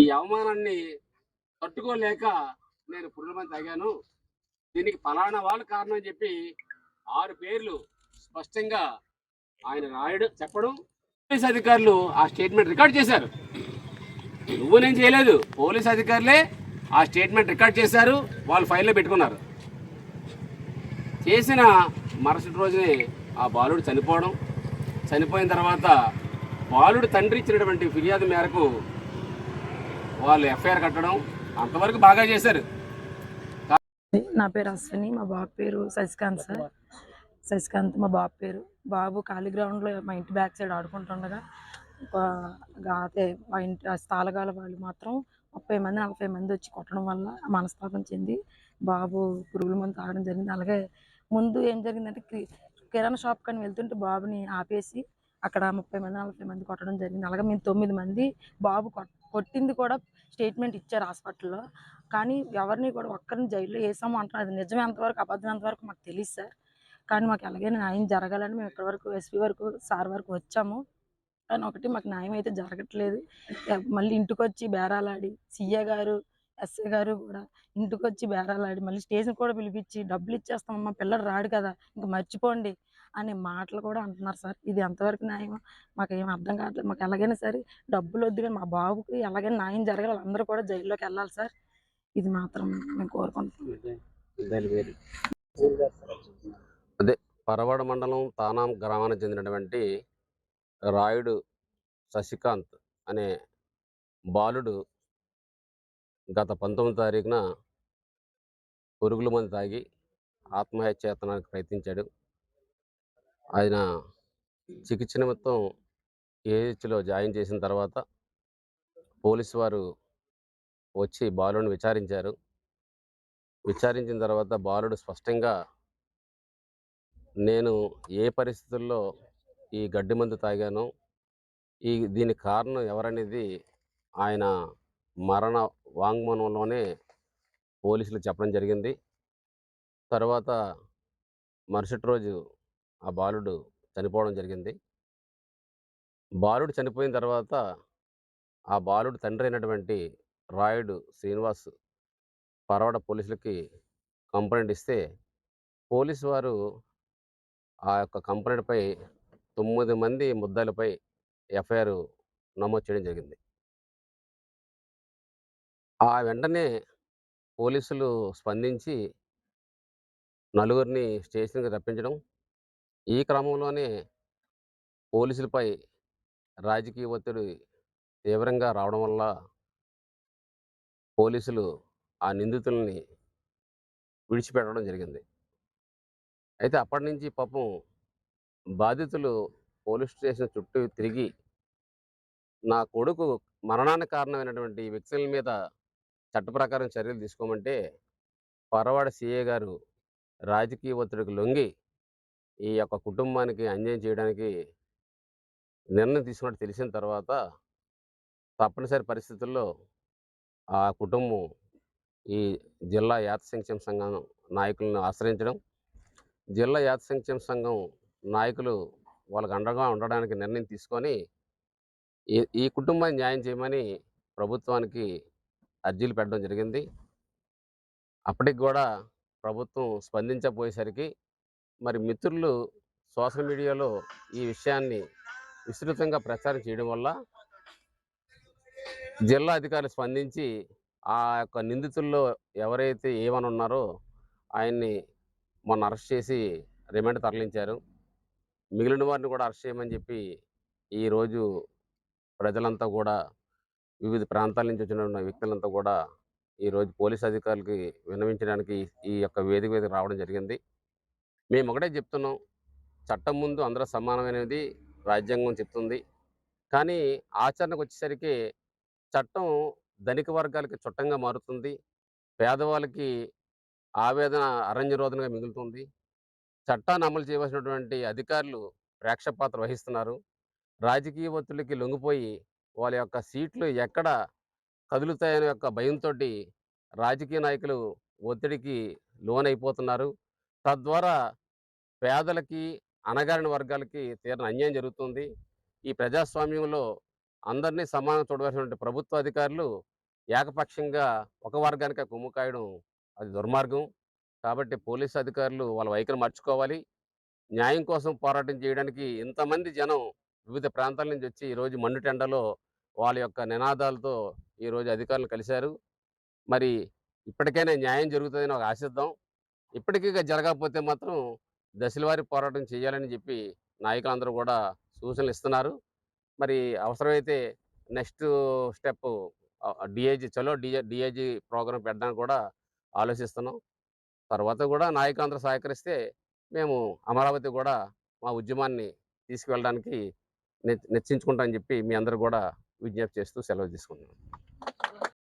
ఈ అవమానాన్ని తట్టుకోలేక నేను పురుగుమంది తాగాను, దీనికి ఫలానా వాళ్ళు కారణం అని చెప్పి 6 పేర్లు స్పష్టంగా ఆయన రాయడం చెప్పడం, పోలీస్ అధికారులు ఆ స్టేట్మెంట్ రికార్డ్ చేశారు. నువ్వు నేను చేయలేదు, పోలీస్ అధికారులే ఆ స్టేట్మెంట్ రికార్డ్ చేశారు, వాళ్ళు ఫైల్లో పెట్టుకున్నారు. చేసిన మరుసటి రోజునే ఆ బాలుడు చనిపోయిన తర్వాత బాలుడు తండ్రి ఇచ్చినటువంటి ఫిర్యాదు మేరకు వాళ్ళు ఎఫ్ఐఆర్ కట్టడం అంతవరకు బాగా చేశారు. నా పేరు అశ్విని, మా బాబు పేరు శశికాంత్ సార్. శశికాంత్ మా బాబు పేరు. బాబు ఖాళీ గ్రౌండ్లో మా ఇంటి బ్యాక్ సైడ్ ఆడుకుంటుండగా అదే మా ఇంటి స్థాలగాల వాళ్ళు మాత్రం 30 మంది 40 మంది వచ్చి కొట్టడం వల్ల మనస్తాపం చెంది బాబు పురుగుల మందు తాగడం జరిగింది. అలాగే ముందు ఏం జరిగిందంటే కిరాణా షాప్ కానీ వెళ్తుంటే బాబుని ఆపేసి అక్కడ 30 మంది 40 మంది కొట్టడం జరిగింది. అలాగే మేము 9 మంది బాబు కొట్టింది కూడా స్టేట్మెంట్ ఇచ్చారు హాస్పిటల్లో. కానీ ఎవరిని కూడా ఒక్కరిని జైల్లో వేసాము అంటున్నారు. అది నిజమే ఎంతవరకు అబద్ధం ఎంతవరకు మాకు తెలియదు సార్. కానీ మాకు ఎలాగైనా న్యాయం జరగాలని మేము ఇక్కడి వరకు ఎస్పీ వరకు సార్ వరకు వచ్చాము. కానీ ఒకటి మాకు న్యాయం అయితే జరగట్లేదు. మళ్ళీ ఇంటికి వచ్చి బేరాలాడి సీఏ గారు ఎస్ఐ గారు కూడా ఇంటికి వచ్చి బేరాలాడి మళ్ళీ స్టేషన్ కూడా పిలిపించి డబ్బులు ఇచ్చేస్తామమ్మా, పిల్లడు రాడు కదా ఇంకా మర్చిపోండి అనే మాటలు కూడా అంటున్నారు సార్. ఇది ఎంతవరకు న్యాయమో మాకు ఏం అర్థం కావట్లేదు. మాకు ఎలాగైనా సరే డబ్బులు వద్దు, కానీ మా బాబుకి ఎలాగైనా న్యాయం జరగాలి, అందరూ కూడా జైల్లోకి వెళ్ళాలి సార్. ఇది మాత్రం మేము కోరుకుంటున్నాం. అదే పరవాడ మండలం తానాం గ్రామానికి చెందినటువంటి రాయుడు శశికాంత్ అనే బాలుడు గత 19వ తారీఖున పురుగుల మందు తాగి ఆత్మహత్యాయత్నానికి ప్రయత్నించాడు. ఆయన చికిత్స నిమిత్తం ఏహెచ్లో జాయిన్ చేసిన తర్వాత పోలీసు వారు వచ్చి బాలుడిని విచారించారు. విచారించిన తర్వాత బాలుడు స్పష్టంగా నేను ఏ పరిస్థితుల్లో ఈ గడ్డి మందు తాగాను, దీనికి కారణం ఎవరనేది ఆయన మరణ వాంగ్మూలంలోనే పోలీసులు చెప్పడం జరిగింది. తర్వాత మరుసటి రోజు ఆ బాలుడు చనిపోవడం జరిగింది. బాలుడు చనిపోయిన తర్వాత ఆ బాలుడు తండ్రి అయినటువంటి రాయుడు శ్రీనివాస్ పరవాడ పోలీసులకి కంప్లైంట్ ఇస్తే పోలీసు వారు ఆ యొక్క కంప్లైంట్పై 9 మంది ముద్దాయిలపై ఎఫ్ఐఆర్ నమోదు చేయడం జరిగింది. ఆ వెంటనే పోలీసులు స్పందించి నలుగురిని స్టేషన్కి రప్పించడం, ఈ క్రమంలోనే పోలీసులపై రాజకీయ ఒత్తిడి తీవ్రంగా రావడం వల్ల పోలీసులు ఆ నిందితుల్ని విడిచిపెట్టడం జరిగింది. అయితే అప్పటి నుంచి పాపం బాధితులు పోలీస్ స్టేషన్ చుట్టూ తిరిగి నా కొడుకు మరణానికి కారణమైనటువంటి వ్యక్తుల మీద చట్ట ప్రకారం చర్యలు తీసుకోమంటే పరవాడ సిఏ గారు రాజకీయ ఒత్తిడికి లొంగి ఈ యొక్క కుటుంబానికి అన్యాయం చేయడానికి నిర్ణయం తీసుకున్నట్టు తెలిసిన తర్వాత తప్పనిసరి పరిస్థితుల్లో ఆ కుటుంబం ఈ జిల్లా యాత సంక్షేమ సంఘం నాయకులను ఆశ్రయించడం, జిల్లా యాత సంక్షేమ సంఘం నాయకులు వాళ్ళకు అండగా ఉండడానికి నిర్ణయం తీసుకొని ఈ కుటుంబాన్ని న్యాయం చేయమని ప్రభుత్వానికి అర్జీలు పెట్టడం జరిగింది. అప్పటికి కూడా ప్రభుత్వం స్పందించకపోయేసరికి మరి మిత్రులు సోషల్ మీడియాలో ఈ విషయాన్ని విస్తృతంగా ప్రచారం చేయడం వల్ల జిల్లా అధికారులు స్పందించి ఆ యొక్క నిందితుల్లో ఎవరైతే ఏమని ఉన్నారో ఆయన్ని మొన్న అరెస్ట్ చేసి రిమాండ్ తరలించారు. మిగిలిన వారిని కూడా అరెస్ట్ చేయమని చెప్పి ఈరోజు ప్రజలంతా కూడా వివిధ ప్రాంతాల నుంచి వచ్చిన వ్యక్తులంతా కూడా ఈరోజు పోలీస్ అధికారులకి విన్నవించడానికి ఈ యొక్క వేదిక రావడం జరిగింది. మేము ఒకటే చెప్తున్నాం, చట్టం ముందు అందరూ సమానమైనది రాజ్యాంగం చెప్తుంది. కానీ ఆచరణకు వచ్చేసరికి చట్టం ధనిక వర్గాలకి చుట్టంగా మారుతుంది. పేదవాళ్ళకి ఆవేదన అరణ్యరోదనగా మిగులుతుంది. చట్టాన్ని అమలు చేయవలసినటువంటి అధికారులు ప్రేక్షపాత్ర వహిస్తున్నారు. రాజకీయ ఒత్తిడికి లొంగిపోయి వాళ్ళ యొక్క సీట్లు ఎక్కడ కదులుతాయనే యొక్క భయంతోటి రాజకీయ నాయకులు ఒత్తిడికి లోనైపోతున్నారు. తద్వారా పేదలకి, అణగారిన వర్గాలకి తీరని అన్యాయం జరుగుతుంది. ఈ ప్రజాస్వామ్యంలో అందరినీ సమానంగా చూడవలసినటువంటి ప్రభుత్వ అధికారులు ఏకపక్షంగా ఒక వర్గానికే కొమ్ము కాయడం అది దుర్మార్గం. కాబట్టి పోలీసు అధికారులు వాళ్ళ వైఖరి మార్చుకోవాలి. న్యాయం కోసం పోరాటం చేయడానికి ఇంతమంది జనం వివిధ ప్రాంతాల నుంచి వచ్చి ఈరోజు మండుటెండలో వాళ్ళ యొక్క నినాదాలతో ఈరోజు అధికారులను కలిశారు. మరి ఇప్పటికైనా న్యాయం జరుగుతుందని ఒక ఆశిద్దాం. ఇప్పటికీ జరగకపోతే మాత్రం దశలవారీ పోరాటం చేయాలని చెప్పి నాయకులందరూ కూడా సూచనలు ఇస్తున్నారు. మరి అవసరమైతే నెక్స్ట్ స్టెప్ డీఐజీ చలో డీఐజీ ప్రోగ్రాం పెట్టడానికి కూడా ఆలోచిస్తున్నాం. తర్వాత కూడా నాయకులందరూ సహకరిస్తే మేము అమరావతి కూడా మా ఉద్యమాన్ని తీసుకువెళ్ళడానికి నిశ్చయించుకుంటామని చెప్పి మీ అందరూ కూడా విజ్ఞప్తి చేస్తూ సెలవు తీసుకుంటున్నాను.